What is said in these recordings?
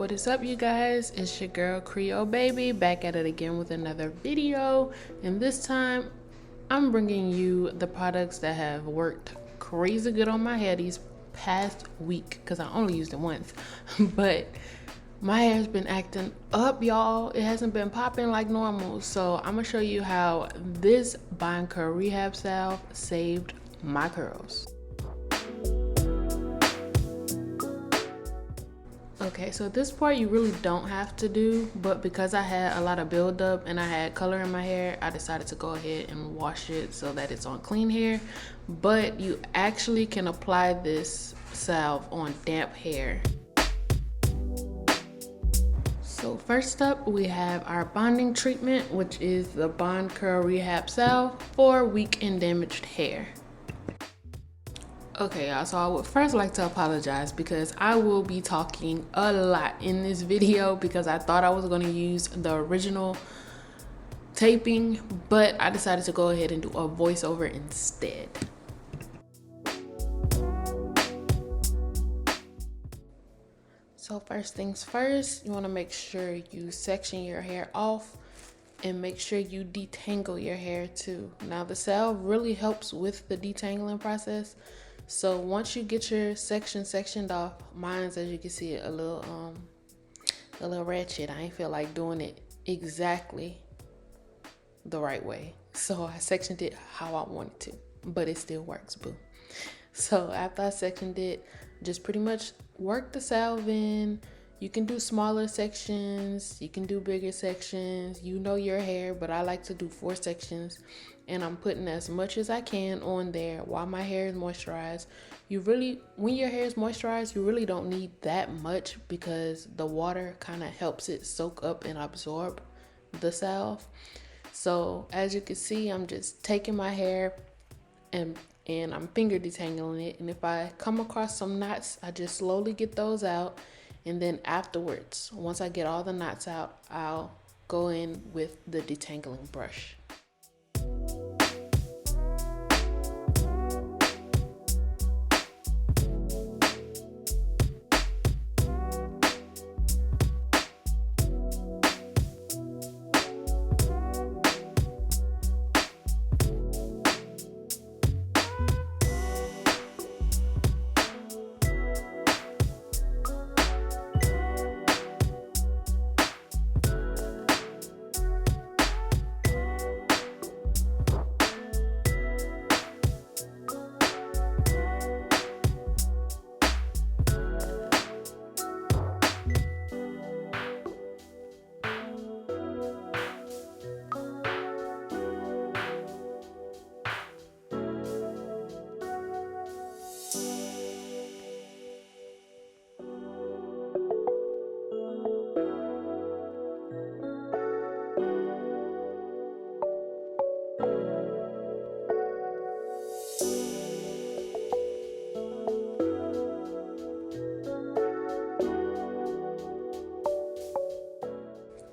What is up, you guys? It's your girl Creole Baby back at it again with another video, and this time I'm bringing you the products that have worked crazy good on my hair these past week because I only used it once. But my hair's been acting up, y'all. It hasn't been popping like normal, so I'm gonna show you how this Bond Curl Rehab Salve saved my curls. Okay, so this part you really don't have to do, but because I had a lot of buildup and I had color in my hair, I decided to go ahead and wash it so that it's on clean hair. But you actually can apply this salve on damp hair. So first up, we have our bonding treatment, which is the Bond Curl Rehab Salve for weak and damaged hair. Okay, y'all, so I would first like to apologize because I will be talking a lot in this video because I thought I was going to use the original taping, but I decided to go ahead and do a voiceover instead. So first things first, you want to make sure you section your hair off and make sure you detangle your hair too. Now the salve really helps with the detangling process. So once you get your sectioned off, mine's, as you can see, a little ratchet. I ain't feel like doing it exactly the right way, so I sectioned it how I wanted to, but it still works, boo. So after I sectioned it, just pretty much work the salve in. You can do smaller sections, you can do bigger sections, you know your hair, but I like to do 4 sections, and I'm putting as much as I can on there while my hair is moisturized. When your hair is moisturized, you really don't need that much because the water kind of helps it soak up and absorb the salve. So as you can see, I'm just taking my hair and I'm finger detangling it, and if I come across some knots, I just slowly get those out. And then afterwards, once I get all the knots out, I'll go in with the detangling brush.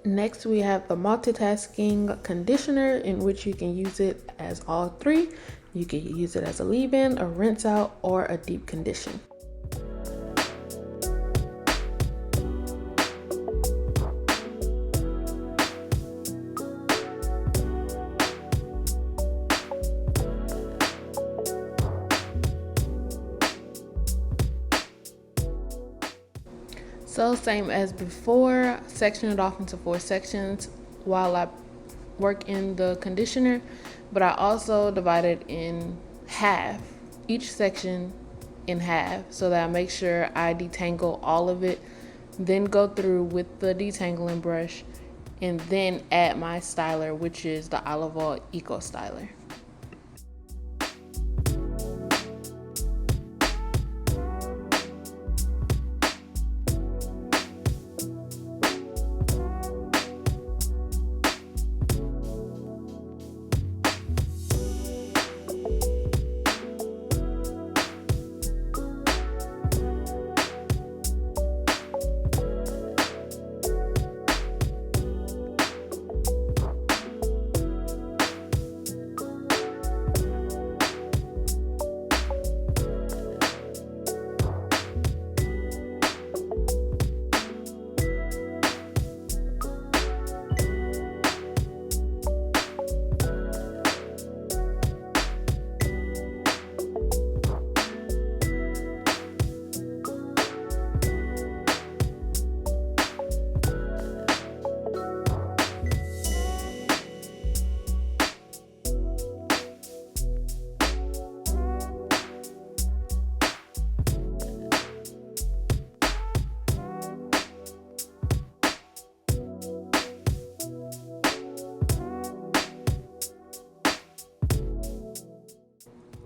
Next, we have the multitasking conditioner, in which you can use it as all 3. You can use it as a leave-in, a rinse out, or a deep condition. So same as before, section it off into 4 sections while I work in the conditioner, but I also divide it in half, each section in half, so that I make sure I detangle all of it, then go through with the detangling brush, and then add my styler, which is the Olive Oil Eco Styler.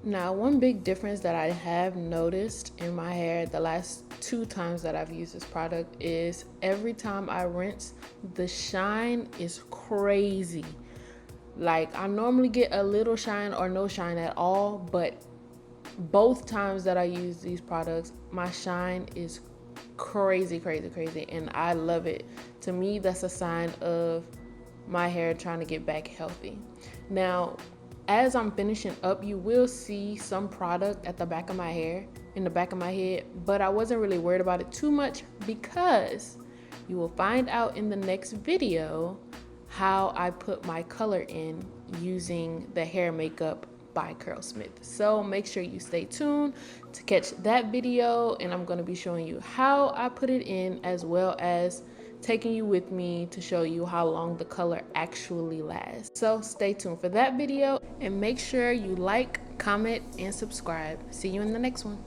Now, one big difference that I have noticed in my hair the last 2 times that I've used this product is every time I rinse, the shine is crazy. Like, I normally get a little shine or no shine at all, but both times that I use these products, my shine is crazy, crazy, crazy, and I love it. To me, that's a sign of my hair trying to get back healthy. Now, as I'm finishing up, you will see some product at the back of my hair, in the back of my head, but I wasn't really worried about it too much because you will find out in the next video how I put my color in using the hair makeup by Curlsmith. So make sure you stay tuned to catch that video, and I'm going to be showing you how I put it in, as well as taking you with me to show you how long the color actually lasts. So stay tuned for that video, and make sure you like, comment, and subscribe. See you in the next one.